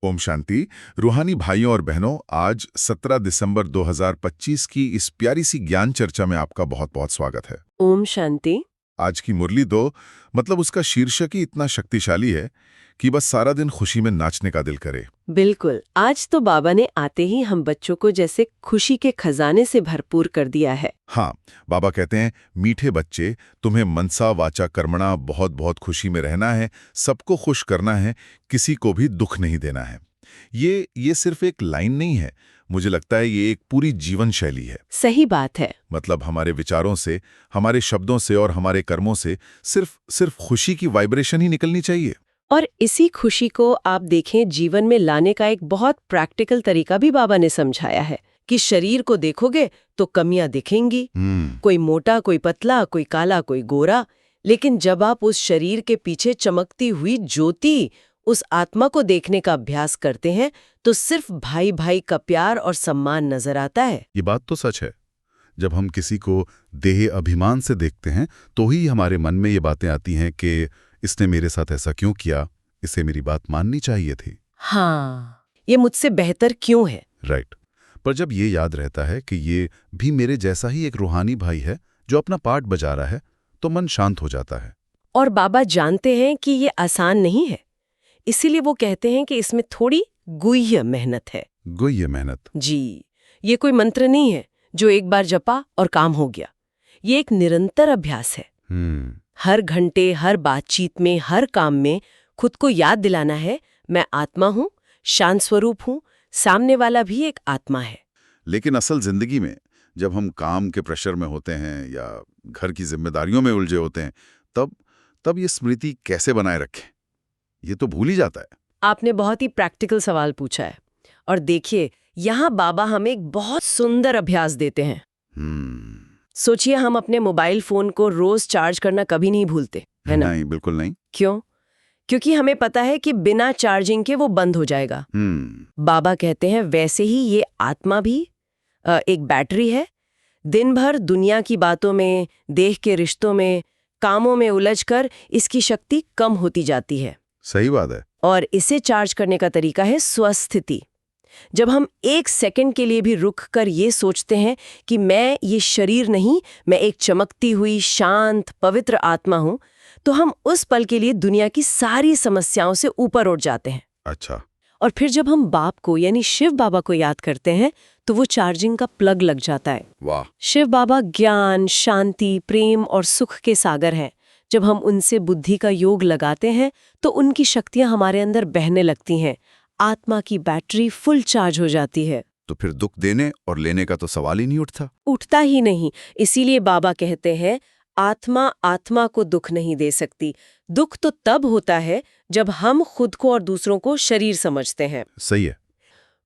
ओम शांति। रूहानी भाइयों और बहनों, आज 17 दिसंबर 2025 की इस प्यारी सी ज्ञान चर्चा में आपका बहुत बहुत स्वागत है। ओम शांति। आज की मुरली मतलब उसका शीर्षक ही इतना शक्तिशाली है कि बस सारा दिन खुशी में नाचने का दिल करे। बिल्कुल, आज तो बाबा ने आते ही हम बच्चों को जैसे खुशी के खजाने से भरपूर कर दिया है। हाँ, बाबा कहते हैं, मीठे बच्चे, तुम्हें मनसा वाचा कर्मणा बहुत बहुत खुशी में रहना है, सबको खुश करना है, किसी को भी दुख नहीं देना है। ये सिर्फ एक लाइन नहीं है, मुझे लगता है ये एक पूरी जीवन शैली है। सही बात है। मतलब हमारे विचारों से, हमारे शब्दों से और हमारे कर्मों से सिर्फ खुशी की वाइब्रेशन ही निकलनी चाहिए। और इसी खुशी को आप देखें जीवन में लाने का एक बहुत प्रैक्टिकल तरीका भी बाबा ने समझाया है कि शरीर को देखोगे तो कमियां दिखेंगी, कोई मोटा, कोई पतला, कोई काला, कोई गोरा, लेकिन जब आप उस शरीर के पीछे चमकती हुई ज्योति, उस आत्मा को देखने का अभ्यास करते हैं तो सिर्फ भाई भाई का प्यार और सम्मान नजर आता है। ये बात तो सच है। जब हम किसी को देह अभिमान से देखते हैं तो ही हमारे मन में ये बातें आती हैं कि इसने मेरे साथ ऐसा क्यों किया, इसे मेरी बात माननी चाहिए थी। हाँ, ये मुझसे बेहतर क्यों है। राइट। पर जब ये याद रहता है कि ये भी मेरे जैसा ही एक रूहानी भाई है जो अपना पार्ट बजा रहा है, तो मन शांत हो जाता है। और बाबा जानते हैं कि ये आसान नहीं है, इसीलिए वो कहते हैं कि इसमें थोड़ी गुह्य मेहनत है। गुह्य मेहनत? जी, ये कोई मंत्र नहीं है जो एक बार जपा और काम हो गया। ये एक निरंतर अभ्यास है। हर घंटे, हर बातचीत में, हर काम में खुद को याद दिलाना है, मैं आत्मा हूँ, शांत स्वरूप हूँ, सामने वाला भी एक आत्मा है। लेकिन असल जिंदगी में जब हम काम के प्रेशर में होते हैं या घर की जिम्मेदारियों में उलझे होते हैं, तब ये स्मृति कैसे बनाए रखें? ये तो भूल ही जाता है। आपने बहुत ही प्रैक्टिकल सवाल पूछा है। और देखिए, यहाँ बाबा हमें एक बहुत सुंदर अभ्यास देते हैं। सोचिए, हम अपने मोबाइल फोन को रोज चार्ज करना कभी नहीं भूलते, है ना? नहीं, बिल्कुल नहीं। क्यों? क्योंकि हमें पता है कि बिना चार्जिंग के वो बंद हो जाएगा। बाबा कहते हैं वैसे ही ये आत्मा भी एक बैटरी है। दिन भर दुनिया की बातों में, देह के रिश्तों में, कामों में उलझकर इसकी शक्ति कम होती जाती है। सही बात है। और इसे चार्ज करने का तरीका है स्वस्थिति। जब हम एक सेकंड के लिए भी रुक कर ये सोचते हैं कि मैं ये शरीर नहीं, मैं एक चमकती हुई शांत पवित्र आत्मा हूं, तो हम उस पल के लिए दुनिया की सारी समस्याओं से ऊपर उठ जाते हैं। अच्छा। और फिर जब हम बाप को यानी शिव बाबा को याद करते हैं तो वो चार्जिंग का प्लग लग जाता है। वाह। शिव बाबा ज्ञान, शांति, प्रेम और सुख के सागर हैं। जब हम उनसे बुद्धि का योग लगाते हैं तो उनकी शक्तियां हमारे अंदर बहने लगती हैं, आत्मा की बैटरी फुल चार्ज हो जाती है। तो फिर दुख देने और लेने का तो सवाल ही नहीं उठता ही नहीं। इसीलिए बाबा कहते हैं आत्मा आत्मा को दुख नहीं दे सकती। दुख तो तब होता है जब हम खुद को और दूसरों को शरीर समझते हैं। सही है।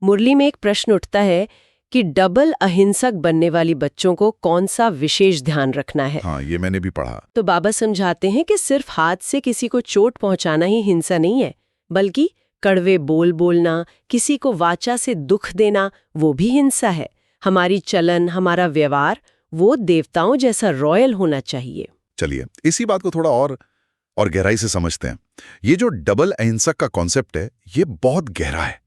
मुरली में एक प्रश्न उठता है कि डबल अहिंसक बनने वाली बच्चों को कौन सा विशेष ध्यान रखना है। हाँ, ये मैंने भी पढ़ा। तो बाबा समझाते हैं कि सिर्फ हाथ से किसी को चोट पहुंचाना ही हिंसा नहीं है, बल्कि कड़वे बोल बोलना, किसी को वाचा से दुख देना, वो भी हिंसा है। हमारी चलन, हमारा व्यवहार वो देवताओं जैसा रॉयल होना चाहिए। चलिए इसी बात को थोड़ा और गहराई से समझते हैं। ये जो डबल अहिंसक का कॉन्सेप्ट है, ये बहुत गहरा है।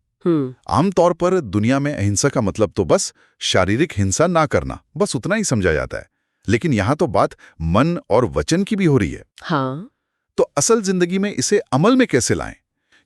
आमतौर पर दुनिया में अहिंसा का मतलब तो बस शारीरिक हिंसा ना करना, बस उतना ही समझा जाता है। लेकिन यहाँ तो बात मन और वचन की भी हो रही है। हाँ। तो असल जिंदगी में इसे अमल में कैसे लाएं?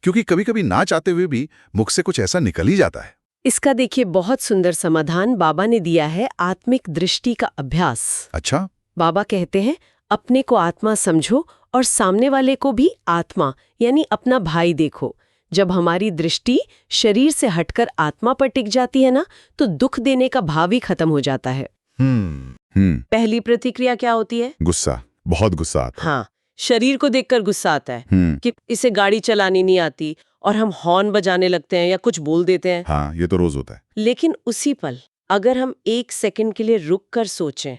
क्योंकि कभी कभी ना चाहते हुए भी मुख से कुछ ऐसा निकल ही जाता है। इसका देखिए बहुत सुंदर समाधान बाबा ने दिया है, आत्मिक दृष्टि का अभ्यास। अच्छा। बाबा कहते हैं अपने को आत्मा समझो और सामने वाले को भी आत्मा यानी अपना भाई देखो। जब हमारी दृष्टि शरीर से हटकर आत्मा पर टिक जाती है ना, तो दुख देने का भाव ही खत्म हो जाता है। पहली प्रतिक्रिया क्या होती है? गुस्सा, बहुत गुस्सा आता है। हाँ, शरीर को देखकर गुस्सा आता है कि इसे गाड़ी चलानी नहीं आती, और हम हॉर्न बजाने लगते हैं या कुछ बोल देते हैं। हाँ, ये तो रोज होता है। लेकिन उसी पल अगर हम एक सेकंड के लिए रुक कर सोचें,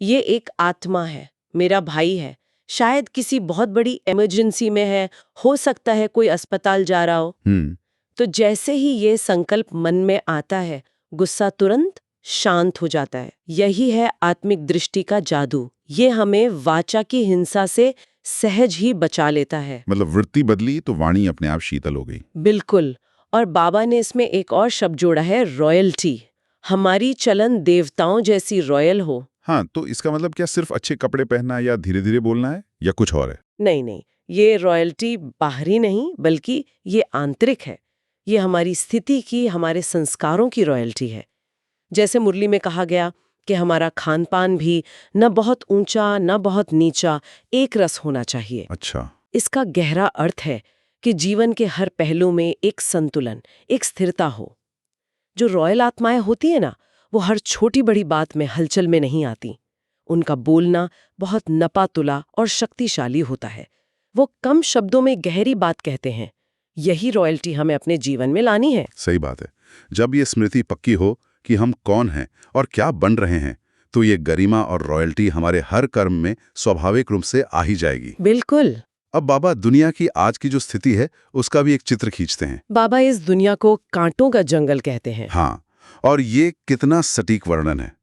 ये एक आत्मा है, मेरा भाई है, शायद किसी बहुत बड़ी इमरजेंसी में है, हो सकता है कोई अस्पताल जा रहा हो, तो जैसे ही ये संकल्प मन में आता है, गुस्सा तुरंत शांत हो जाता है। यही है आत्मिक दृष्टि का जादू। ये हमें वाचा की हिंसा से सहज ही बचा लेता है। मतलब वृत्ति बदली तो वाणी अपने आप शीतल हो गई। बिल्कुल। और बाबा ने इसमें एक और शब्द जोड़ा है, रॉयल्टी। हमारी चलन देवताओं जैसी रॉयल हो। हाँ, तो इसका मतलब क्या सिर्फ अच्छे कपड़े पहनना या धीरे धीरे बोलना है या कुछ और है? नहीं नहीं, ये रॉयल्टी बाहरी नहीं बल्कि ये आंतरिक है। ये हमारी स्थिति की, हमारे संस्कारों की रॉयल्टी है। जैसे मुरली में कहा गया कि हमारा खान पान भी न बहुत ऊंचा न बहुत नीचा, एक रस होना चाहिए। अच्छा। इसका गहरा अर्थ है कि जीवन के हर पहलू में एक संतुलन, एक स्थिरता हो। जो रॉयल आत्माएं होती है ना, वो हर छोटी बड़ी बात में हलचल में नहीं आती। उनका बोलना बहुत नपा-तुला और शक्तिशाली होता है। वो कम शब्दों में गहरी बात कहते हैं। यही रॉयल्टी हमें अपने जीवन में लानी है। सही बात है। जब ये स्मृति पक्की हो कि हम कौन हैं और क्या बन रहे हैं, तो ये गरिमा और रॉयल्टी हमारे हर कर्म में स्वाभाविक रूप से आ ही जाएगी। बिल्कुल। अब बाबा दुनिया की आज की जो स्थिति है उसका भी एक चित्र खींचते हैं। बाबा इस दुनिया को कांटों का जंगल कहते हैं। हाँ, और ये कितना सटीक वर्णन है।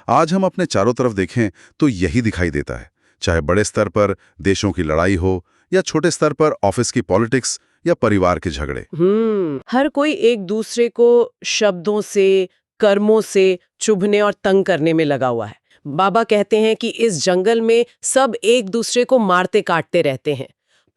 आज हम अपने चारों तरफ देखें तो यही दिखाई देता है, चाहे बड़े स्तर पर देशों की लड़ाई हो या छोटे स्तर पर ऑफिस की पॉलिटिक्स या परिवार के झगड़े। हर कोई एक दूसरे को शब्दों से, कर्मों से चुभने और तंग करने में लगा हुआ है। बाबा कहते हैं कि इस जंगल में सब एक दूसरे को मारते काटते रहते हैं।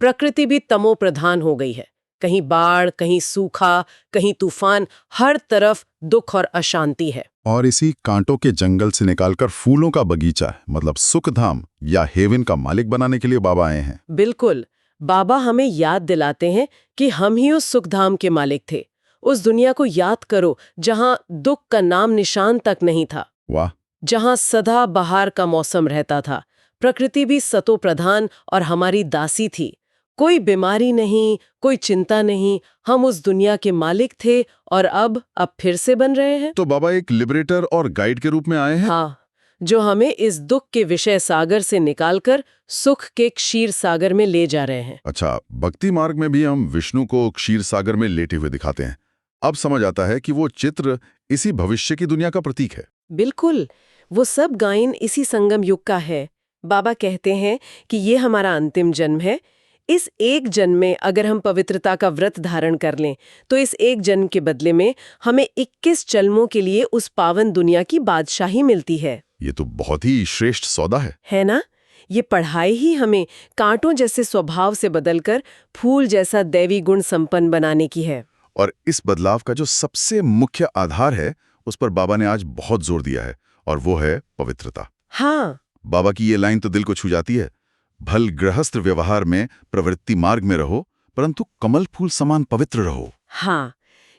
प्रकृति भी तमो प्रधान हो गई है। कहीं बाढ़, कहीं सूखा, कहीं तूफान, हर तरफ दुख और अशांति है। और इसी कांटों के जंगल से निकालकर फूलों का बगीचा, मतलब सुखधाम या हेवन का मालिक बनाने के लिए बाबा आए हैं। बिल्कुल। बाबा हमें याद दिलाते हैं कि हम ही उस सुखधाम के मालिक थे। उस दुनिया को याद करो जहां दुख का नाम निशान तक नहीं था। वाह। जहां सदा बहार का मौसम रहता था। प्रकृति भी सतो प्रधान और हमारी दासी थी। कोई बीमारी नहीं, कोई चिंता नहीं। हम उस दुनिया के मालिक थे और अब फिर से बन रहे हैं। तो बाबा एक लिबरेटर और गाइड के रूप में आए हैं। हाँ, जो हमें इस दुख के विषय सागर से निकालकर सुख के क्षीर सागर में ले जा रहे हैं। अच्छा, भक्ति मार्ग में भी हम विष्णु को क्षीर सागर में लेटे हुए दिखाते हैं। अब समझ आता है कि वो चित्र इसी भविष्य की दुनिया का प्रतीक है। बिल्कुल, वो सब गायन इसी संगम युग का है। बाबा कहते हैं कि ये हमारा अंतिम जन्म है। इस एक जन्म में अगर हम पवित्रता का व्रत धारण कर लें, तो इस एक जन्म के बदले में हमें 21 जन्मों के लिए उस पावन दुनिया की बादशाही मिलती है। ये तो बहुत ही श्रेष्ठ सौदा है ना? ये पढ़ाई ही हमें कांटों जैसे स्वभाव से बदलकर फूल जैसा दैवी गुण संपन्न बनाने की है। और इस बदलाव का जो सबसे मुख्य आधार है, उस पर बाबा ने आज बहुत जोर दिया है, और वो है पवित्रता। हाँ, बाबा की ये लाइन तो दिल को छू जाती है। भल गृहस्थ व्यवहार में, प्रवृत्ति मार्ग में रहो, परंतु कमल फूल समान पवित्र रहो। हाँ,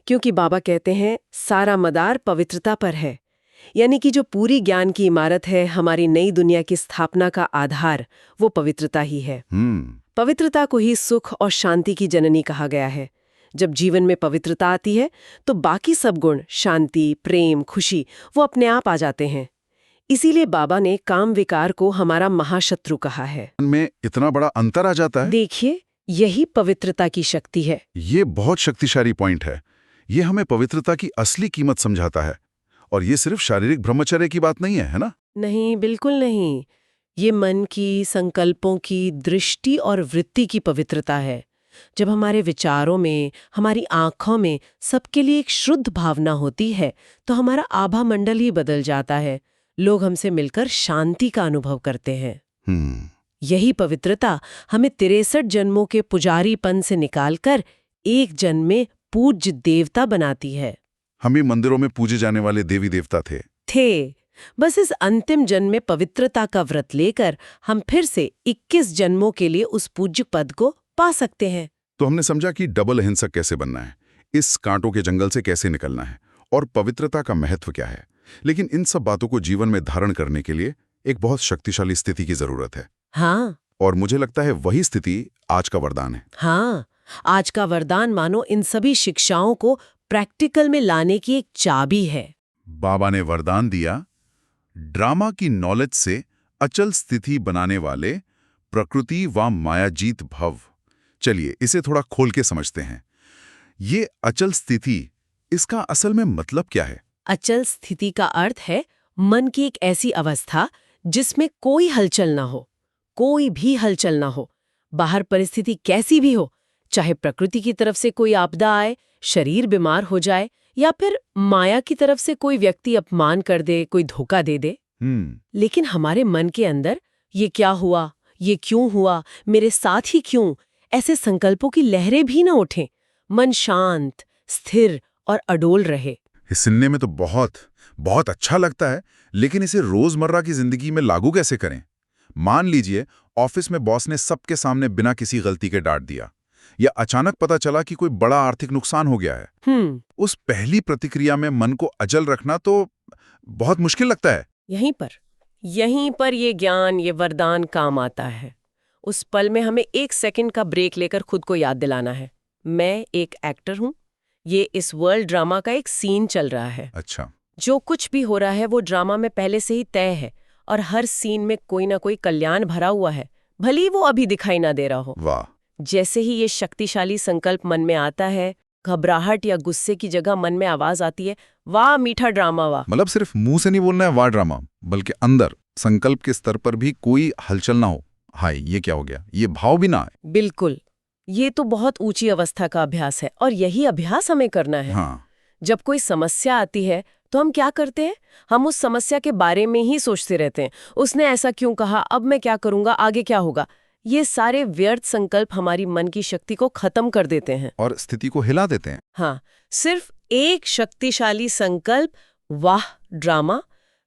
क्योंकि बाबा कहते हैं सारा मदार पवित्रता पर है। यानी कि जो पूरी ज्ञान की इमारत है, हमारी नई दुनिया की स्थापना का आधार, वो पवित्रता ही है। पवित्रता को ही सुख और शांति की जननी कहा गया है। जब जीवन में पवित्रता आती है तो बाकी सब गुण, शांति, प्रेम, खुशी, वो अपने आप आ जाते हैं। इसीलिए बाबा ने काम विकार को हमारा महाशत्रु कहा है। में इतना बड़ा अंतर आ जाता है। देखिए, यही पवित्रता की शक्ति है। ये बहुत शक्तिशाली पॉइंट है। ये हमें पवित्रता की असली कीमत समझाता है। और ये सिर्फ शारीरिक ब्रह्मचर्य की बात नहीं है ना? नहीं, बिल्कुल नहीं। ये मन की, संकल्पों की, दृष्टि और वृत्ति की पवित्रता है। जब हमारे विचारों में, हमारी आंखों में सबके लिए एक शुद्ध भावना होती है, तो हमारा आभा मंडल ही बदल जाता है। लोग हमसे मिलकर शांति का अनुभव करते हैं। यही पवित्रता हमें 63 जन्मों के पुजारीपन से निकालकर एक जन्म में पूज्य देवता बनाती है। हम भी मंदिरों में पूजे जाने वाले देवी देवता थे। बस इस अंतिम जन्म में पवित्रता का व्रत लेकर हम फिर से 21 जन्मों के लिए उस पूज्य पद को पा सकते हैं। तो हमने समझा कि डबल अहिंसक कैसे बनना है, इस कांटों के जंगल से कैसे निकलना है, और पवित्रता का महत्व क्या है। लेकिन इन सब बातों को जीवन में धारण करने के लिए एक बहुत शक्तिशाली स्थिति की जरूरत है। हाँ, और मुझे लगता है वही स्थिति आज का वरदान है। हाँ, आज का वरदान मानो इन सभी शिक्षाओं को प्रैक्टिकल में लाने की एक चाबी है। बाबा ने वरदान दिया, ड्रामा की नॉलेज से अचल स्थिति बनाने वाले प्रकृति व मायाजीत भव। चलिए इसे थोड़ा खोल के समझते हैं। ये अचल स्थिति, इसका असल में मतलब क्या है? अचल स्थिति का अर्थ है मन की एक ऐसी अवस्था जिसमें कोई हलचल ना हो, कोई भी हलचल ना हो। बाहर परिस्थिति कैसी भी हो, चाहे प्रकृति की तरफ से कोई आपदा आए, शरीर बीमार हो जाए या फिर माया की तरफ से कोई व्यक्ति अपमान कर दे, कोई धोखा दे दे। लेकिन हमारे मन के अंदर ये क्या हुआ, ये क्यों हुआ, मेरे साथ ही क्यों, ऐसे संकल्पों की लहरें भी ना उठें। मन शांत, स्थिर और अडोल रहे। ये सुनने में तो बहुत बहुत अच्छा लगता है, लेकिन इसे रोजमर्रा की जिंदगी में लागू कैसे करें? मान लीजिए ऑफिस में बॉस ने सबके सामने बिना किसी गलती के डांट दिया, या अचानक पता चला कि कोई बड़ा आर्थिक नुकसान हो गया है। उस पहली प्रतिक्रिया में मन को अचल रखना तो बहुत मुश्किल लगता है। यहीं पर ये ज्ञान, ये वरदान काम आता है। उस पल में हमें 1 सेकंड का ब्रेक लेकर खुद को याद दिलाना है, मैं एक एक्टर हूँ, ये इस वर्ल्ड ड्रामा का एक सीन चल रहा है। अच्छा। जो कुछ भी हो रहा है वो ड्रामा में पहले से ही तय है, और हर सीन में कोई ना कोई कल्याण भरा हुआ है, भले ही वो अभी दिखाई ना दे रहा हो। वाह। जैसे ही ये शक्तिशाली संकल्प मन में आता है, घबराहट या गुस्से की जगह मन में आवाज आती है, वाह मीठा ड्रामा वाह। मतलब सिर्फ मुंह से नहीं बोलना है वाह ड्रामा, बल्कि अंदर संकल्प के स्तर पर भी कोई हलचल ना हो, हाय ये क्या हो गया, ये भाव भी ना आए। बिल्कुल, ये तो बहुत ऊंची अवस्था का अभ्यास है, और यही अभ्यास हमें करना है। हाँ। जब कोई समस्या आती है तो हम क्या करते हैं? हम उस समस्या के बारे में ही सोचते रहते हैं। उसने ऐसा क्यों कहा, अब मैं क्या करूंगा, आगे क्या होगा? ये सारे व्यर्थ संकल्प हमारी मन की शक्ति को खत्म कर देते हैं और स्थिति को हिला देते हैं। हाँ, सिर्फ एक शक्तिशाली संकल्प, वाह ड्रामा,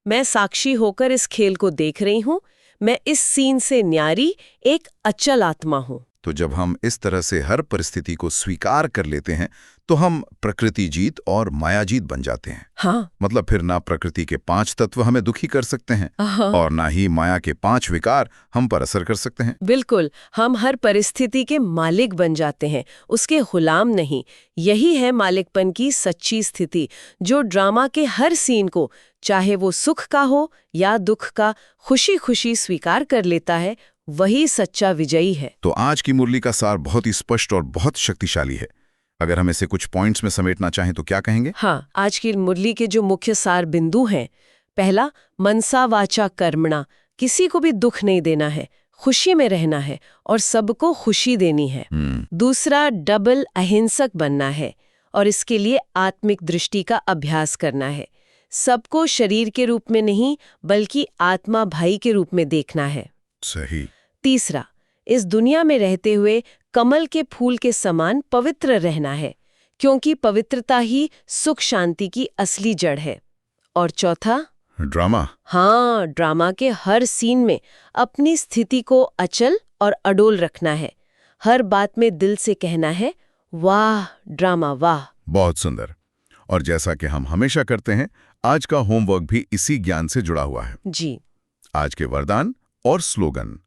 मैं साक्षी होकर इस खेल को देख रही हूँ, मैं इस सीन से न्यारी एक अचल आत्मा हूँ। तो जब हम इस तरह से हर परिस्थिति को स्वीकार कर लेते हैं तो हम प्रकृति जीत और माया जीत बन जाते हैं। हाँ। मतलब फिर ना प्रकृति के 5 तत्व हमें दुखी कर सकते हैं और ना ही माया के 5 विकार हम पर असर कर सकते हैं। बिल्कुल, हम हर परिस्थिति के मालिक बन जाते हैं, उसके गुलाम नहीं। यही है मालिकपन की सच्ची स्थिति, जो ड्रामा के हर सीन को, चाहे वो सुख का हो या दुख का, खुशी खुशी स्वीकार कर लेता है, वही सच्चा विजयी है। तो आज की मुरली का सार बहुत ही स्पष्ट और बहुत शक्तिशाली है। अगर हम इसे कुछ पॉइंट्स में समेटना चाहें तो क्या कहेंगे? हाँ, आज की मुरली के जो मुख्य सार बिंदु हैं, पहला, मनसा वाचा कर्मणा, किसी को भी दुख नहीं देना है, खुशी में रहना है और सबको खुशी देनी है। दूसरा, डबल अहिंसक बनना है और इसके लिए आत्मिक दृष्टि का अभ्यास करना है। सबको शरीर के रूप में नहीं बल्कि आत्मा भाई के रूप में देखना है। सही। तीसरा, इस दुनिया में रहते हुए कमल के फूल के समान पवित्र रहना है, क्योंकि पवित्रता ही सुख शांति की असली जड़ है। और चौथा, ड्रामा। हाँ, ड्रामा के हर सीन में अपनी स्थिति को अचल और अडोल रखना है। हर बात में दिल से कहना है, वाह ड्रामा वाह। बहुत सुंदर। और जैसा कि हम हमेशा करते हैं, आज का होमवर्क भी इसी ज्ञान से जुड़ा हुआ है। जी। आज के वरदान और स्लोगन,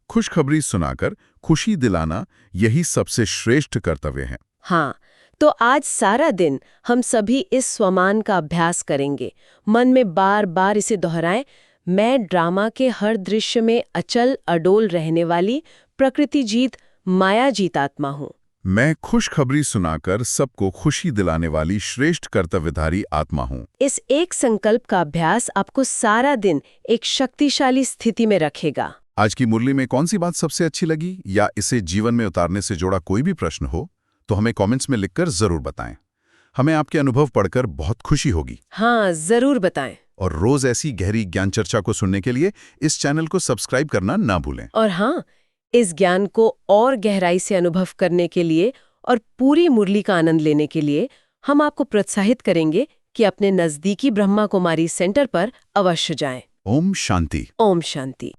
खुशखबरी सुनाकर खुशी दिलाना, यही सबसे श्रेष्ठ कर्तव्य है। हाँ, तो आज सारा दिन हम सभी इस स्वमान का अभ्यास करेंगे। मन में बार बार इसे दोहराएं, मैं ड्रामा के हर दृश्य में अचल अडोल रहने वाली प्रकृति जीत माया जीत आत्मा हूँ। मैं खुशखबरी सुनाकर सबको खुशी दिलाने वाली श्रेष्ठ कर्तव्यधारी आत्मा हूँ। इस एक संकल्प का अभ्यास आपको सारा दिन एक शक्तिशाली स्थिति में रखेगा। आज की मुरली में कौन सी बात सबसे अच्छी लगी, या इसे जीवन में उतारने से जुड़ा कोई भी प्रश्न हो तो हमें कमेंट्स में लिखकर जरूर बताएं। हमें आपके अनुभव पढ़कर बहुत खुशी होगी। हाँ, जरूर बताएं। और रोज ऐसी गहरी ज्ञान चर्चा को सुनने के लिए इस चैनल को सब्सक्राइब करना ना भूलें। और हाँ, इस ज्ञान को और गहराई से अनुभव करने के लिए और पूरी मुरली का आनंद लेने के लिए हम आपको प्रोत्साहित करेंगे कि अपने नजदीकी ब्रह्मा कुमारी सेंटर पर अवश्य जाएं। ओम शांति। ओम शांति।